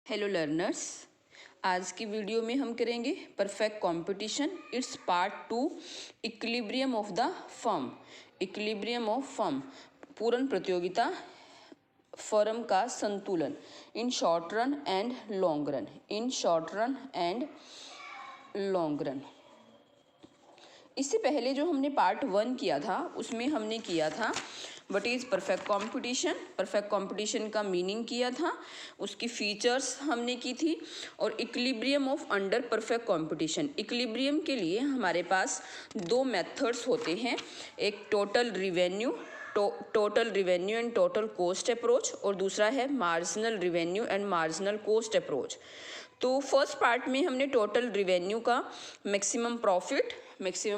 Hello learners, आज की video में हम करेंगे perfect competition it's part 2 equilibrium of the firm. Equilibrium of firm पूर्ण प्रतियोगिता फर्म का संतुलन in short run and long run. In short run and long run. इससे पहले जो हमने पार्ट 1 किया था उसमें हमने किया था what is perfect competition. Perfect competition का मीनिंग किया था, उसकी फीचर्स हमने की थी, और equilibrium of under perfect competition. Equilibrium के लिए हमारे पास दो मेथड्स होते हैं, एक total revenue and total cost approach, और दूसरा है marginal revenue and marginal cost approach. तो फर्स्ट पार्ट में हमने टोटल रिवेन्यू का मैक्सिमम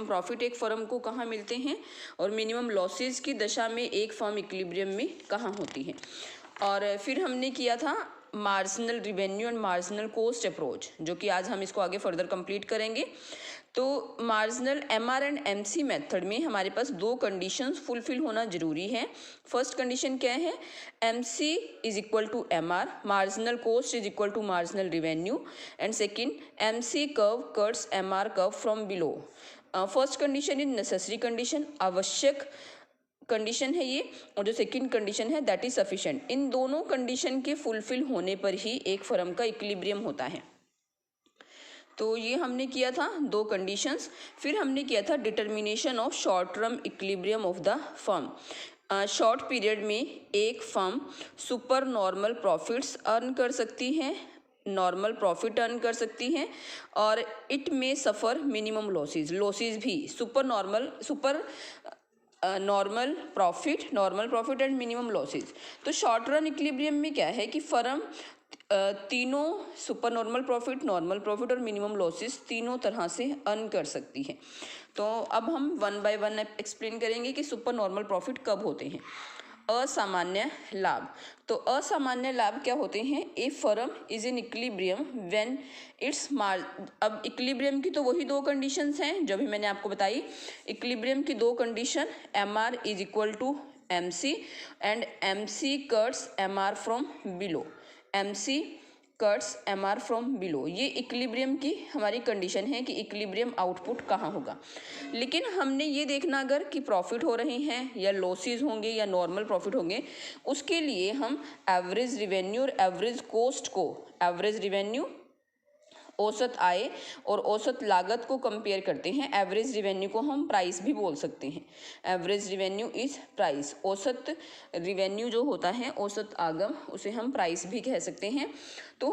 प्रॉफिट एक फर्म को कहाँ मिलते हैं, और मिनिमम लॉसेस की दशा में एक फर्म इक्विलिब्रियम में कहाँ होती है। और फिर हमने किया था marginal revenue and marginal cost approach, जो कि आज हम इसको आगे फर्दर कंप्लीट करेंगे। तो marginal MR and MC method में हमारे पास दो कंडीशंस फुलफिल होना जरूरी है। फर्स्ट कंडीशन क्या है, MC is equal to MR, marginal cost is equal to marginal revenue, and second MC curve cuts MR curve from below. First condition is necessary condition, आवश्यक condition है ये, और जो सेकंड कंडीशन है that is sufficient. इन दोनों condition के fulfil होने पर ही एक फर्म का इक्विलिब्रियम होता है। तो ये हमने किया था दो कंडीशंस। फिर हमने किया था determination of short term equilibrium of the firm. Short period में एक firm super normal profits earn कर सकती है, नॉर्मल प्रॉफिट अर्न कर सकती हैं, और इट में सफ़र मिनिमम लॉसेस भी super normal profit and minimum losses. तो शॉर्ट रन इक्विलिब्रियम में क्या है कि फर्म तीनों सुपर नॉर्मल प्रॉफिट और मिनिमम लॉसेस तीनों तरह से अर्न कर सकती है। तो अब हम वन बाय वन एक्सप्लेन करेंगे कि सुपर नॉर्मल प्रॉफिट कब होते हैं। असामान्य लाभ। तो असामान्य लाभ क्या होते हैं, a firm is in equilibrium when it's अब इक्विलिब्रियम की तो वही दो कंडीशंस हैं जो भी मैंने आपको बताई। इक्विलिब्रियम की दो condition, M R is equal to M C and M C cuts M R from below. M C cuts M R from below, ये इक्विलिब्रियम की हमारी कंडीशन है कि इक्विलिब्रियम आउटपुट कहाँ होगा। लेकिन हमने ये देखना अगर कि प्रॉफिट हो रहे हैं या लॉसेस होंगे या नॉर्मल प्रॉफिट होंगे, उसके लिए हम एवरेज रिवेन्यू और एवरेज कॉस्ट को, एवरेज रिवेन्यू औसत आय और औसत लागत को कंपेयर करते हैं। एवरेज रिवेन्यू को हम प्राइस भी बोल सकते हैं। एवरेज रिवेन्यू इज प्राइस, औसत रिवेन्यू जो होता है, औसत आगम, उसे हम प्राइस भी कह सकते हैं। तो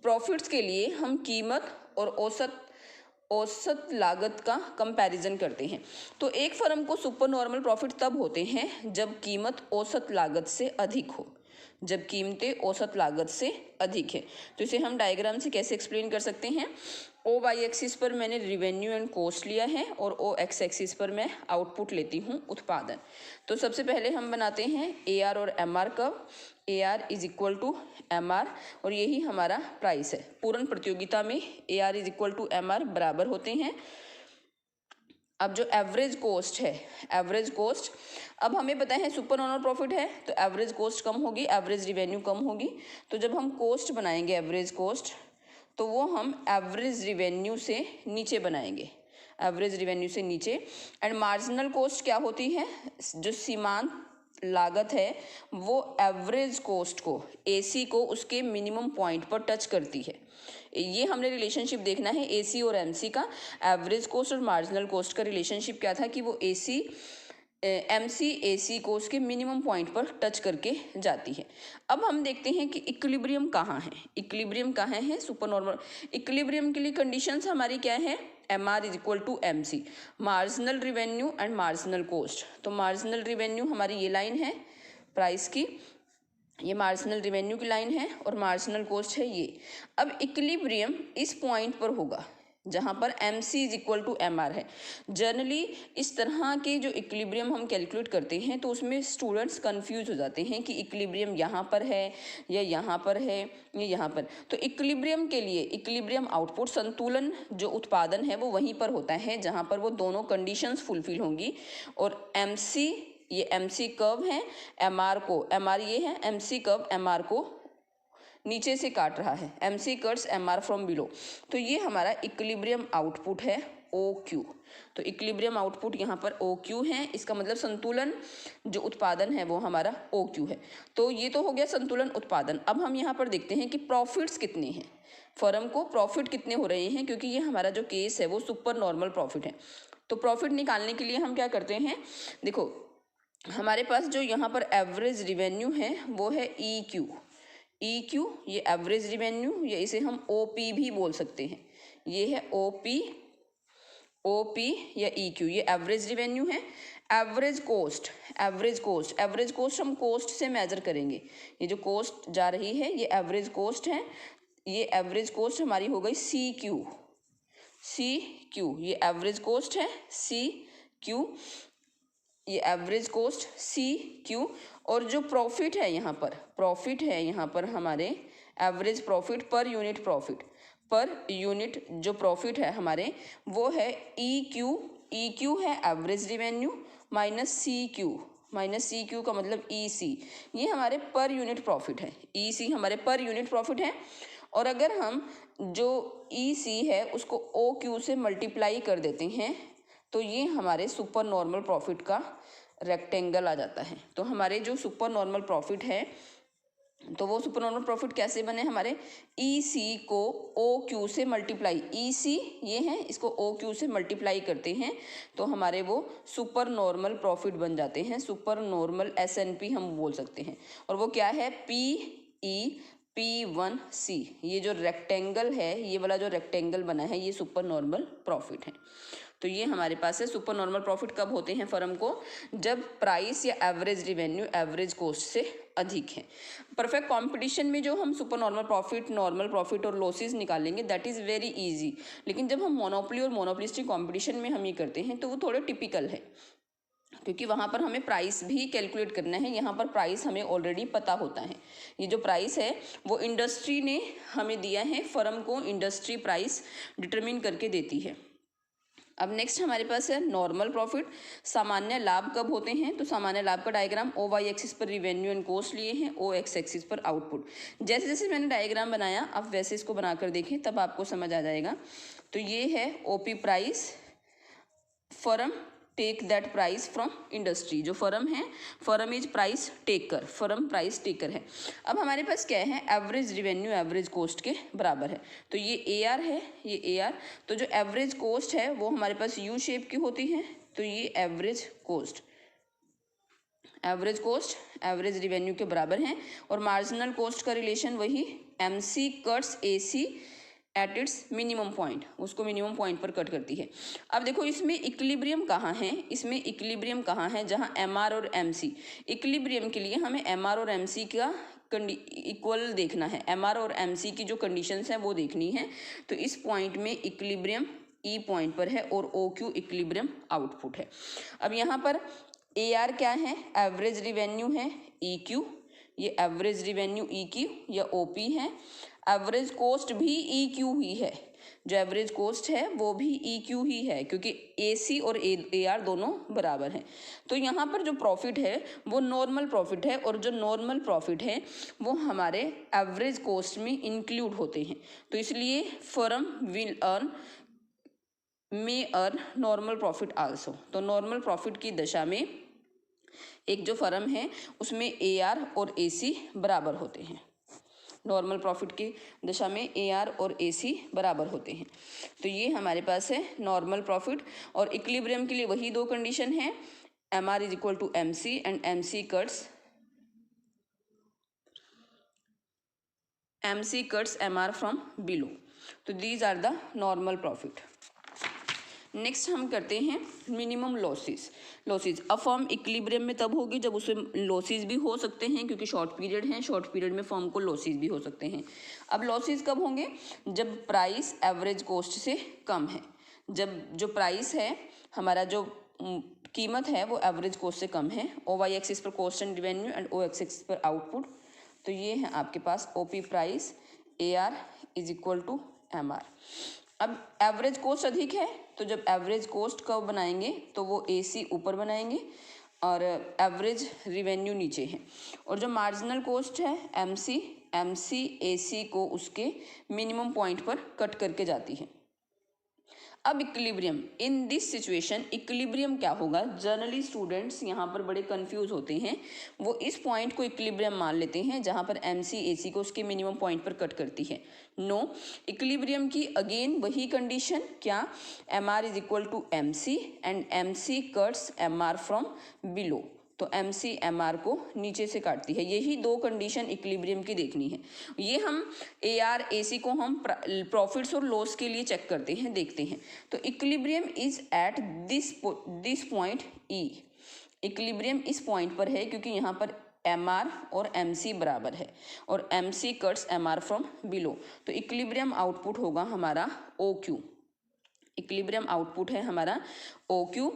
प्रॉफिट्स के लिए हम कीमत और औसत लागत का कंपैरिजन करते हैं। तो एक फर्म को सुपर नॉर्मल प्रॉफिट तब होते हैं जब कीमत औसत लागत से अधिक हो, जब कीमतें औसत लागत से अधिक है। तो इसे हम डायग्राम से कैसे एक्सप्लेन कर सकते हैं, ओ वाई एक्सिस पर मैंने रिवेन्यू एंड कॉस्ट लिया है और ओ एक्स एक्सिस पर मैं आउटपुट लेती हूँ, उत्पादन। तो सबसे पहले हम बनाते हैं ए आर और M R curve. A R is equal to M R, और यही हमारा प्राइस है। पूर्ण प्रतियोगिता में A R is equal to M R बराबर होते हैं। अब जो एवरेज कॉस्ट है, एवरेज कॉस्ट, अब हमें पता है सुपर नॉर्मल प्रॉफिट है तो एवरेज कॉस्ट कम होगी, एवरेज रिवेन्यू कम होगी। तो जब हम कॉस्ट बनाएंगे एवरेज कॉस्ट, तो वो हम एवरेज रिवेन्यू से नीचे बनाएंगे, एवरेज रिवेन्यू से नीचे। एंड मार्जिनल कॉस्ट क्या होती है, जो सीमांत लागत है वो एवरेज कॉस्ट को, एसी को, उसके मिनिमम पॉइंट पर टच करती है। ये हमने रिलेशनशिप देखना है एसी और एमसी का। एवरेज कॉस्ट और मार्जिनल कॉस्ट का रिलेशनशिप क्या था कि वो एमसी एसी को उसके मिनिमम पॉइंट पर टच करके जाती है। अब हम देखते हैं कि इक्विलिब्रियम कहाँ है, इक्विलिब्रियम कहाँ है सुपर नॉर्मल। इक्विलिब्रियम के लिए कंडीशंस हमारी क्या है, M R is equal to M C, marginal revenue and marginal cost. तो मार्जिनल रिवेन्यू हमारी ये लाइन है प्राइस की, ये मार्जिनल रिवेन्यू की लाइन है, और मार्जिनल कॉस्ट है ये। अब इक्विलिब्रियम इस पॉइंट पर होगा जहाँ पर M C is equal to M R है। जनरली इस तरह के जो इक्विलिब्रियम हम कैलकुलेट करते हैं तो उसमें स्टूडेंट्स कंफ्यूज हो जाते हैं कि इक्विलिब्रियम यहाँ पर है या यहाँ पर है या यहाँ पर। तो इक्विलिब्रियम के लिए इक्विलिब्रियम आउटपुट, संतुलन जो उत्पादन है वो वहीं पर होता है जहाँ पर वो दोनों कंडीशंस फुलफिल होंगी। और एम सी, ये एम सी कर्व है, एम आर ये है M C curve, M R को नीचे से काट रहा है, MC cuts MR from below, तो ये हमारा इक्विलिब्रियम आउटपुट है OQ। तो इक्विलिब्रियम आउटपुट यहाँ पर OQ है, इसका मतलब संतुलन जो उत्पादन है वो हमारा OQ है। तो ये तो हो गया संतुलन उत्पादन। अब हम यहाँ पर देखते हैं कि प्रॉफिट्स कितने हैं, फर्म को प्रॉफिट कितने हो रहे हैं, क्योंकि ये हमारा जो केस है वो सुपर नॉर्मल प्रॉफिट है। तो प्रॉफिट निकालने के लिए हम क्या करते हैं, देखो हमारे पास जो यहाँ पर एवरेज रिवेन्यू है वो है EQ, ये एवरेज रिवेन्यू, या इसे हम OP भी बोल सकते हैं, ये है OP या EQ, ये एवरेज रिवेन्यू है। एवरेज कोस्ट हम कोस्ट से मेजर करेंगे, ये जो कोस्ट जा रही है ये एवरेज कोस्ट है, ये एवरेज कोस्ट हमारी हो गई CQ, ये एवरेज कोस्ट है CQ, ये एवरेज कोस्ट CQ। और जो प्रॉफिट है यहाँ पर हमारे एवरेज प्रॉफिट पर यूनिट जो प्रॉफिट है हमारे वो है EQ है एवरेज रिवेन्यू माइनस CQ का मतलब EC, ये हमारे पर यूनिट प्रॉफिट है, EC हमारे पर यूनिट प्रॉफिट है। और अगर हम जो EC है उसको OQ से मल्टीप्लाई कर देते हैं तो ये हमारे सुपर नॉर्मल प्रॉफिट का रेक्टेंगल आ जाता है। तो हमारे जो सुपर नॉर्मल प्रॉफिट है, तो वो सुपर नॉर्मल प्रॉफिट कैसे बने, हमारे EC को OQ से मल्टीप्लाई, EC ये है, इसको OQ से मल्टीप्लाई करते हैं तो हमारे वो सुपर नॉर्मल प्रॉफिट बन जाते हैं, सुपर नॉर्मल SNP हम बोल सकते हैं। और वो क्या है, P1C, ये जो रेक्टेंगल है, ये वाला जो रेक्टेंगल बना है ये सुपर नॉर्मल प्रॉफिट है। तो ये हमारे पास है सुपर नॉर्मल प्रॉफिट कब होते हैं फर्म को, जब प्राइस या एवरेज रिवेन्यू एवरेज कॉस्ट से अधिक है। परफेक्ट कंपटीशन में जो हम सुपर नॉर्मल प्रॉफिट और लॉसेस निकालेंगे दैट इज़ वेरी इजी, लेकिन जब हम मोनोपोली और मोनोपोलिस्टिक कंपटीशन में हम ये करते हैं तो वो थोड़े टिपिकल है, क्योंकि वहाँ पर हमें प्राइस भी कैलकुलेट करना है। यहाँ पर प्राइस हमें ऑलरेडी पता होता है, ये जो प्राइस है वो इंडस्ट्री ने हमें दिया है, फर्म को इंडस्ट्री प्राइस डिटरमिन करके देती है। अब नेक्स्ट हमारे पास है नॉर्मल प्रॉफिट। सामान्य लाभ कब होते हैं, तो सामान्य लाभ का डायग्राम OY एक्सिस पर रिवेन्यू एंड कॉस्ट लिए हैं, OX एक्सिस पर आउटपुट। जैसे जैसे मैंने डायग्राम बनाया आप वैसे इसको बनाकर देखें तब आपको समझ आ जाएगा। तो ये है OP price, firm take that price from industry, जो फर्म है, firm is price taker, firm price taker है। अब हमारे पास क्या है, एवरेज रिवेन्यू एवरेज कॉस्ट के बराबर है, तो ये AR है, ये AR। तो जो एवरेज कॉस्ट है वो हमारे पास U शेप की होती है, तो ये एवरेज कॉस्ट एवरेज रिवेन्यू के बराबर है। और मार्जिनल कॉस्ट का रिलेशन वही MC cuts AC at its minimum point, उसको मिनिमम पॉइंट पर कट करती है। अब देखो इसमें इक्विलिब्रियम कहाँ है, जहाँ MR और MC, इक्विलिब्रियम के लिए हमें MR और MC का इक्वल देखना है, MR और MC की जो कंडीशंस हैं वो देखनी है। तो इस पॉइंट में इक्विलिब्रियम E पॉइंट पर है और OQ इक्विलिब्रियम आउटपुट है। अब यहाँ पर AR क्या है, एवरेज रिवेन्यू है EQ, ये एवरेज रिवेन्यू EQ या OP है। एवरेज कॉस्ट भी EQ ही है, जो एवरेज कॉस्ट है वो भी EQ ही है, क्योंकि AC और AR दोनों बराबर हैं। तो यहाँ पर जो प्रॉफिट है वो नॉर्मल प्रॉफिट है, और जो नॉर्मल प्रॉफिट है वो हमारे एवरेज कॉस्ट में इंक्लूड होते हैं। तो इसलिए फर्म मे अर्न नॉर्मल प्रॉफिट आल्सो। तो नॉर्मल प्रॉफिट की दशा में एक जो फर्म है उसमें AR और AC बराबर होते हैं, नॉर्मल प्रॉफिट की दशा में AR और AC बराबर होते हैं। तो ये हमारे पास है नॉर्मल प्रॉफिट। और इक्विलिब्रियम के लिए वही दो कंडीशन है, MR is equal to MC and MC cuts MR from below. तो these are the normal profit. Next हम करते हैं मिनिमम लॉसेस। अब फर्म इक्विलिब्रियम में तब होगी जब उसमें लॉसेस भी हो सकते हैं, क्योंकि शॉर्ट पीरियड है, शॉर्ट पीरियड में फर्म को लॉसेस भी हो सकते हैं। अब लॉसेस कब होंगे, जब प्राइस एवरेज कॉस्ट से कम है, जब जो प्राइस है हमारा जो कीमत है वो एवरेज कॉस्ट से कम है। OY एक्सिस पर cost and revenue and OX axis पर आउटपुट। तो ये है आपके पास OP price, AR is equal to MR। अब एवरेज कॉस्ट अधिक है, तो जब एवरेज कॉस्ट कब बनाएंगे तो वो AC ऊपर बनाएंगे और एवरेज रिवेन्यू नीचे है। और जो मार्जिनल कॉस्ट है MC MCAC को उसके मिनिमम पॉइंट पर कट करके जाती है। अब equilibrium, in this situation equilibrium क्या होगा? जनरली स्टूडेंट्स यहाँ पर बड़े कंफ्यूज होते हैं, वो इस पॉइंट को इक्विलिब्रियम मान लेते हैं जहाँ पर MCAC को उसके मिनिमम पॉइंट पर कट करती है। नो, इक्विलिब्रियम की अगेन वही कंडीशन, क्या? MR is equal to MC and MC cuts MR from below, तो MC MR को नीचे से काटती है। यही दो कंडीशन इक्विलिब्रियम की देखनी है। ये हम AR AC को हम प्रॉफिट्स और लॉस के लिए चेक करते हैं, देखते हैं। तो equilibrium is at this point E। Equilibrium इस पॉइंट पर है क्योंकि यहाँ पर MR और MC बराबर है और MC cuts MR from below, तो इक्विलिब्रियम आउटपुट होगा हमारा OQ। इक्विलिब्रियम आउटपुट है हमारा OQ।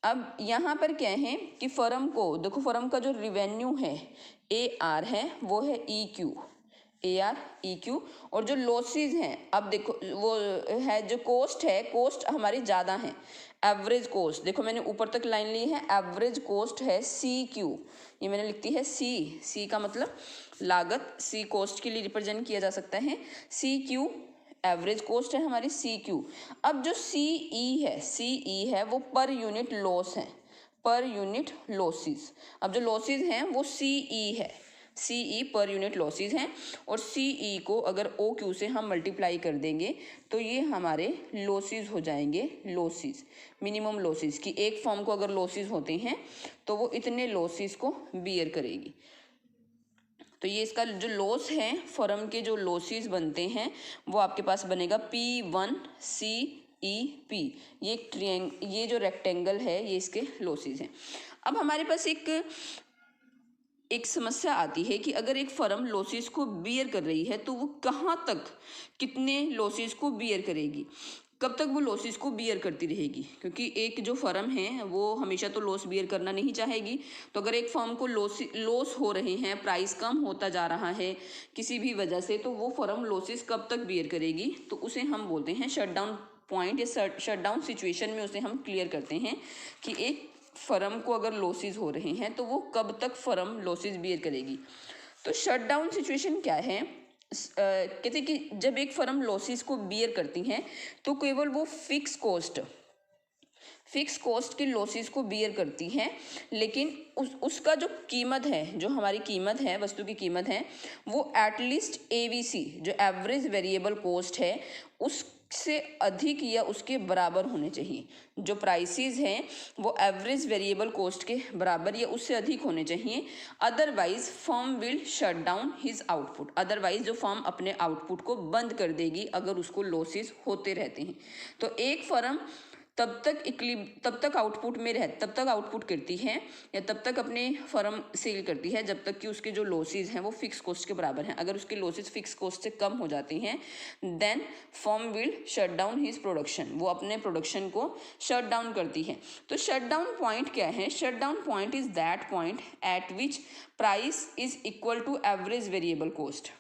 अब यहाँ पर क्या है कि फर्म को देखो, फर्म का जो रिवेन्यू है AR है वो है EQ, AR EQ, और जो लॉसेज हैं अब देखो वो है जो कॉस्ट है, कॉस्ट हमारी ज़्यादा है। एवरेज कॉस्ट देखो मैंने ऊपर तक लाइन ली है, एवरेज कॉस्ट है CQ, ये मैंने लिखती है C का मतलब लागत, C कॉस्ट के लिए रिप्रेजेंट किया जा सकता है। CQ एवरेज कॉस्ट है हमारी CQ। अब जो CE है वो पर यूनिट लॉस है, पर यूनिट लॉसेस। अब जो लॉसेस हैं वो CE है, CE पर यूनिट लॉसेस हैं, और CE को अगर OQ से हम मल्टीप्लाई कर देंगे तो ये हमारे लॉसेस हो जाएंगे, लॉसेस मिनिमम लॉसेस की। एक फॉर्म को अगर लॉसेस होते हैं तो वो इतने लॉसेस को बियर करेगी। तो ये इसका जो लॉस है, फर्म के जो लॉसेस बनते हैं वो आपके पास बनेगा P1CEP। ये जो रेक्टेंगल है ये इसके लॉसेस हैं। अब हमारे पास एक समस्या आती है कि अगर एक फर्म लॉसेस को बियर कर रही है तो वो कहाँ तक कितने लॉसेस को बियर करेगी, कब तक वो लॉसेस को बियर करती रहेगी, क्योंकि एक जो फर्म है वो हमेशा तो लॉस बियर करना नहीं चाहेगी। तो अगर एक फर्म को लॉस हो रहे हैं, प्राइस कम होता जा रहा है किसी भी वजह से, तो वो फर्म लॉसेस कब तक बियर करेगी, तो उसे हम बोलते हैं शटडाउन पॉइंट या शटडाउन सिचुएशन में उसे हम क्लियर करते हैं कि एक फर्म को अगर लॉसेस हो रहे हैं तो वो कब तक फर्म लॉसेस बियर करेगी। तो शटडाउन सिचुएशन क्या है? कहते हैं कि जब एक फर्म लॉसेस को बियर करती हैं तो केवल वो फिक्स कॉस्ट के लॉसेस को बियर करती हैं, लेकिन उसका जो कीमत है, जो हमारी कीमत है, वस्तु की कीमत है, वो एटलीस्ट AVC जो एवरेज वेरिएबल कॉस्ट है उससे अधिक या उसके बराबर होने चाहिए। जो प्राइसेस हैं वो एवरेज वेरिएबल कॉस्ट के बराबर या उससे अधिक होने चाहिए। Otherwise firm will shut down his output, otherwise जो फर्म अपने आउटपुट को बंद कर देगी अगर उसको लॉसेस होते रहते हैं। तो एक फर्म तब तक आउटपुट करती है या तब तक अपने फर्म सेल करती है जब तक कि उसके जो लॉसेस हैं वो फिक्स कॉस्ट के बराबर हैं। अगर उसके लॉसेस फिक्स कॉस्ट से कम हो जाते हैं then firm will shut down his production, वो अपने प्रोडक्शन को शट डाउन करती है। तो शट डाउन पॉइंट क्या है? Shut down point is that point at which price is equal to average variable cost.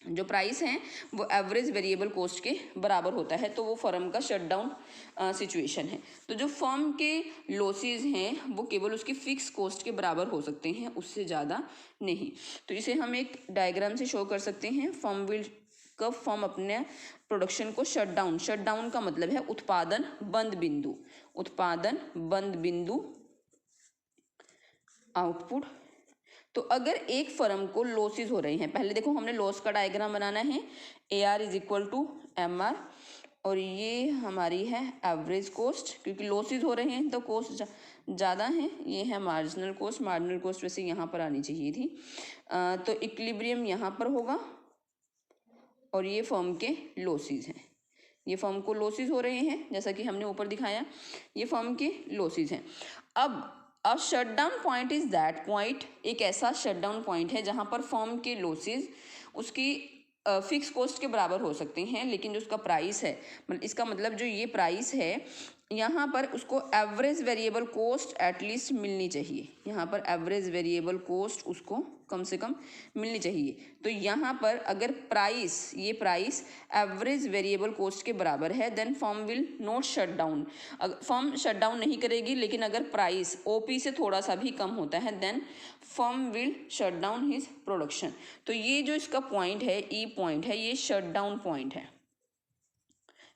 जो प्राइस है वो एवरेज वेरिएबल कॉस्ट के बराबर होता है, तो वो फर्म का शटडाउन सिचुएशन है। तो जो फर्म के लॉसेस हैं वो केवल उसकी फिक्स कॉस्ट के बराबर हो सकते हैं, उससे ज़्यादा नहीं। तो इसे हम एक डायग्राम से शो कर सकते हैं। कब फर्म अपने प्रोडक्शन को शटडाउन का मतलब है उत्पादन बंद बिंदु आउटपुट। तो अगर एक फर्म को लॉसेस हो रहे हैं, पहले देखो हमने लॉस का डायग्राम बनाना है, AR is equal to MR, और ये हमारी है एवरेज कॉस्ट, क्योंकि लॉसेस हो रहे हैं तो कॉस्ट ज़्यादा है। ये है मार्जिनल कॉस्ट वैसे यहाँ पर आनी चाहिए थी। तो इक्विलिब्रियम यहाँ पर होगा और ये फर्म के लॉसेस हैं, ये फर्म को लॉसेस हो रहे हैं जैसा कि हमने ऊपर दिखाया, ये फर्म के लॉसेस हैं। अब shutdown point is that point, एक ऐसा शटडाउन पॉइंट है जहां पर फर्म के लॉसेस उसकी फिक्स कॉस्ट के बराबर हो सकते हैं, लेकिन जो उसका प्राइस है, इसका मतलब जो ये प्राइस है यहाँ पर उसको एवरेज वेरिएबल कोस्ट एटलीस्ट मिलनी चाहिए, यहाँ पर एवरेज वेरिएबल कोस्ट उसको कम से कम मिलनी चाहिए। तो यहाँ पर अगर प्राइस, ये प्राइस एवरेज वेरिएबल कोस्ट के बराबर है, then firm will not shut down. Firm shut down नहीं करेगी, लेकिन अगर प्राइस ओपी से थोड़ा सा भी कम होता है then firm will shut down his production. तो ये जो इसका पॉइंट है, ई पॉइंट है, ये शट डाउन पॉइंट है,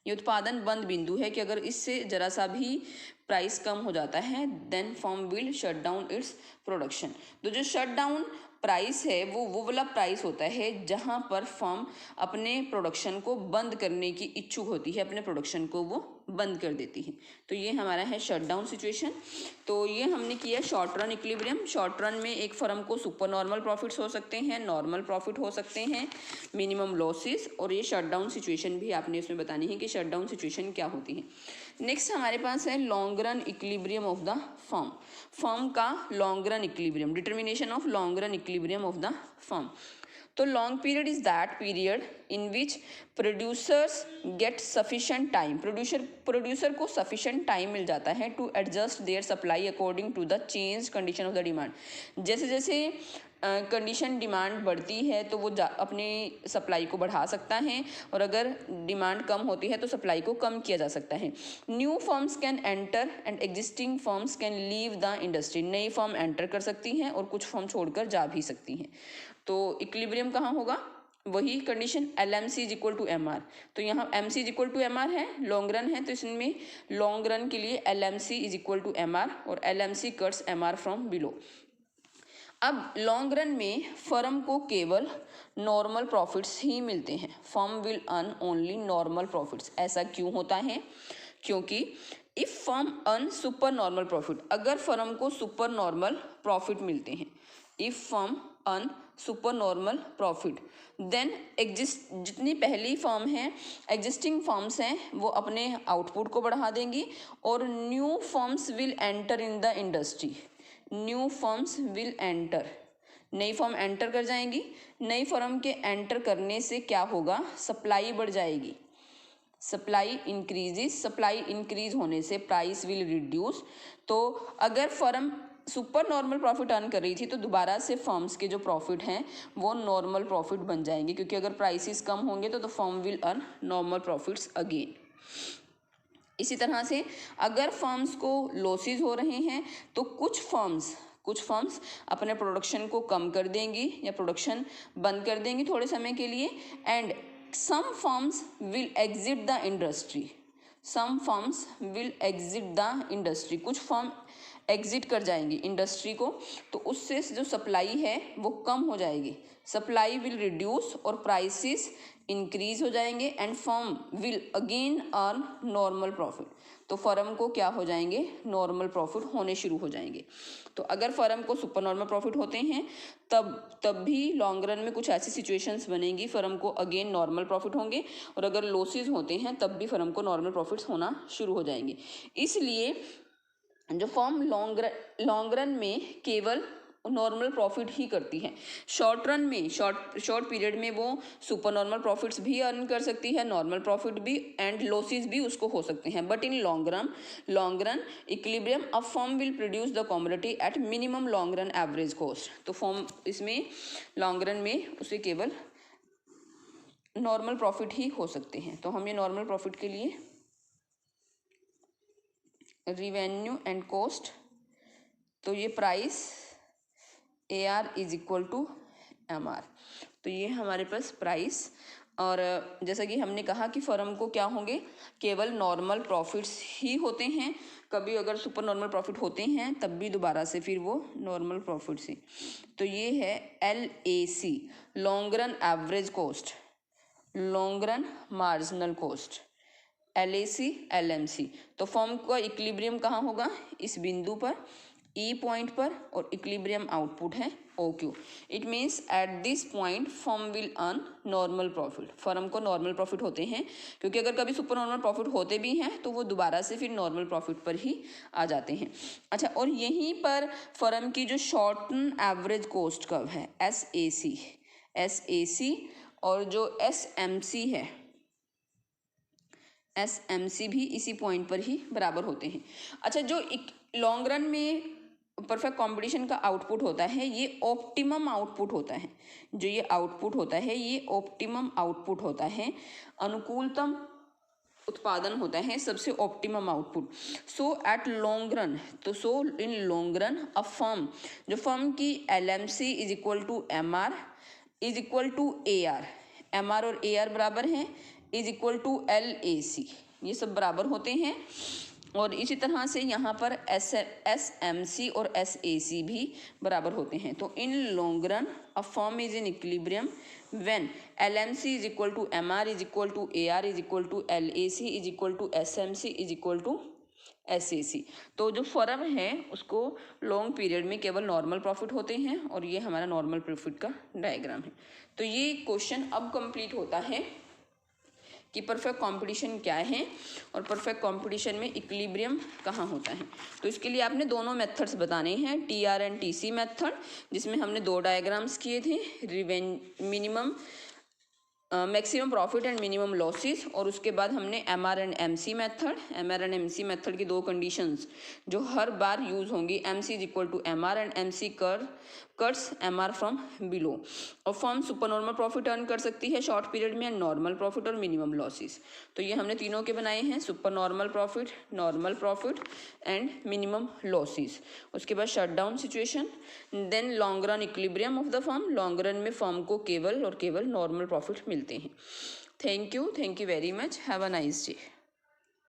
ये उत्पादन बंद बिंदु है कि अगर इससे जरा सा भी प्राइस कम हो जाता है then firm will shut down its production. तो जो शट डाउन प्राइस है वो वाला प्राइस होता है जहां पर फर्म अपने प्रोडक्शन को बंद करने की इच्छुक होती है, अपने प्रोडक्शन को वो बंद कर देती है। तो ये हमारा है शट डाउन सिचुएशन। तो ये हमने किया short run equilibrium. Short run में एक फर्म को सुपर नॉर्मल प्रॉफिट्स हो सकते हैं, नॉर्मल प्रॉफिट हो सकते हैं, मिनिमम लॉसेस, और ये शट डाउन सिचुएशन भी आपने इसमें बतानी है कि शट डाउन सिचुएशन क्या होती है। नेक्स्ट हमारे पास है long run equilibrium of the firm. Firm का long run equilibrium, determination of long run equilibrium of the firm. तो long period is that period in which producers get sufficient time, producer को sufficient time मिल जाता है to adjust their supply according to the change condition of the demand. जैसे जैसे condition demand बढ़ती है तो वो अपनी सप्लाई को बढ़ा सकता है, और अगर डिमांड कम होती है तो सप्लाई को कम किया जा सकता है। New firms can enter and existing firms can leave the industry. नई फर्म एंटर कर सकती हैं और कुछ फर्म छोड़कर जा भी सकती हैं। तो इक्विलिब्रियम कहाँ होगा, वही condition LMC is equal to MR। तो यहाँ MC is equal to MR है, लॉन्ग रन है, तो इसमें लॉन्ग रन के लिए LMC is equal to MR और LMC cuts MR from below. अब लॉन्ग रन में फर्म को केवल नॉर्मल प्रॉफिट्स ही मिलते हैं, firm will earn only normal profits. ऐसा क्यों होता है, क्योंकि if firm earn super normal profit, अगर फर्म को सुपर नॉर्मल प्रॉफिट मिलते हैं, if firm earn super normal profit then जितनी पहली फर्म है, एग्जिस्टिंग फर्म्स हैं, वो अपने आउटपुट को बढ़ा देंगी और new firms will enter in the industry. New firms will enter, नई फर्म एंटर कर जाएंगी। नई फर्म के एंटर करने से क्या होगा, सप्लाई बढ़ जाएगी, सप्लाई इंक्रीजेस, सप्लाई इंक्रीज होने से प्राइस विल रिड्यूस। तो अगर firm super normal profit earn कर रही थी तो दोबारा से फर्म्स के जो प्रॉफिट हैं वो नॉर्मल प्रॉफिट बन जाएंगे, क्योंकि अगर प्राइसेस कम होंगे तो firm will earn normal profits again. इसी तरह से अगर फर्म्स को लॉसेस हो रहे हैं तो कुछ फर्म्स अपने प्रोडक्शन को कम कर देंगी या प्रोडक्शन बंद कर देंगी थोड़े समय के लिए, and some firms will exit the industry. Some firms will exit the industry, कुछ फर्म एग्जिट कर जाएंगी इंडस्ट्री को, तो उससे जो सप्लाई है वो कम हो जाएगी, सप्लाई विल रिड्यूस और प्राइसेस इंक्रीज हो जाएंगे and firm will again earn normal profit. तो फर्म को क्या हो जाएंगे, नॉर्मल प्रॉफिट होने शुरू हो जाएंगे। तो अगर फर्म को सुपर नॉर्मल प्रॉफिट होते हैं तब भी लॉन्ग रन में कुछ ऐसी सिचुएशंस बनेंगी, फर्म को अगेन नॉर्मल प्रॉफिट होंगे, और अगर लॉसेस होते हैं तब भी फर्म को नॉर्मल प्रॉफिट्स होना शुरू हो जाएंगे। इसलिए जो फर्म लॉन्ग रन में केवल नॉर्मल प्रॉफिट ही करती है, शॉर्ट रन में शॉर्ट पीरियड में वो सुपर नॉर्मल प्रॉफिट्स भी अर्न कर सकती है, नॉर्मल प्रॉफिट भी, एंड लॉसेस भी उसको हो सकते हैं। But in long run equilibrium a firm will produce the commodity at minimum long run average cost. तो फर्म इसमें लॉन्ग रन में उसे केवल नॉर्मल प्रॉफिट ही हो सकते हैं। तो हम ये नॉर्मल प्रॉफिट के लिए रिवेन्यू एंड कॉस्ट, तो ये price AR is equal to MR। तो ये हमारे पास प्राइस, और जैसा कि हमने कहा कि फर्म को क्या होंगे, केवल नॉर्मल प्रॉफिट्स ही होते हैं, कभी अगर सुपर नॉर्मल प्रॉफिट होते हैं तब भी दोबारा से फिर वो नॉर्मल प्रॉफिट्स ही। तो ये है LAC, long run average cost, long run marginal cost, LAC LMC। तो फर्म का इक्विलिब्रियम कहाँ होगा, इस बिंदु पर, E पॉइंट पर, और इक्विलिब्रियम आउटपुट है OQ। It means at this point firm will earn normal profit, firm को नॉर्मल प्रॉफिट होते हैं, क्योंकि अगर कभी सुपर नॉर्मल प्रॉफिट होते भी हैं तो वो दोबारा से फिर नॉर्मल प्रॉफिट पर ही आ जाते हैं। अच्छा, और यहीं पर फर्म की जो शॉर्टन एवरेज कॉस्ट कर्व है SAC, और जो SMC है, SMC भी इसी पॉइंट पर ही बराबर होते हैं। अच्छा, जो लॉन्ग रन में परफेक्ट कंपटीशन का आउटपुट होता है ये ऑप्टिमम आउटपुट होता है। जो ये आउटपुट होता है ये ऑप्टिमम आउटपुट होता है, अनुकूलतम उत्पादन होता है, सबसे optimum output. So at long run, तो so in long run a firm, जो फर्म की LMC is equal to MR is equal to AR, MR और AR बराबर हैं, इज इक्वल टू LAC, ये सब बराबर होते हैं। और इसी तरह से यहाँ पर SMC और SAC भी बराबर होते हैं। तो in long run a firm is in equilibrium when LMC is equal to MR is equal to AR is equal to LAC is equal to SMC is equal to SAC। तो जो firm है उसको long period में केवल normal profit होते हैं, और ये हमारा नॉर्मल प्रॉफिट का डायग्राम है। तो ये क्वेश्चन अब कंप्लीट होता है कि परफेक्ट कंपटीशन क्या है और परफेक्ट कंपटीशन में इक्विलिब्रियम कहाँ होता है। तो इसके लिए आपने दोनों मेथड्स बताने हैं, TR एंड TC मेथड, जिसमें हमने 2 डायग्राम्स किए थे, minimum maximum profit and minimum losses, और उसके बाद हमने MR एंड MC मेथड की 2 कंडीशंस जो हर बार यूज़ होंगी, MC is equal to MR and MC cuts MR from below. और firm super normal profit earn कर सकती है शॉर्ट पीरियड में, नॉर्मल प्रॉफिट और मिनिमम लॉसेस। तो ये हमने तीनों के बनाए हैं, super normal profit and minimum losses. उसके बाद shutdown situation, then long run equilibrium of the firm, long run में फर्म को केवल नॉर्मल प्रॉफिट मिलते हैं। Thank you very much, have a nice day.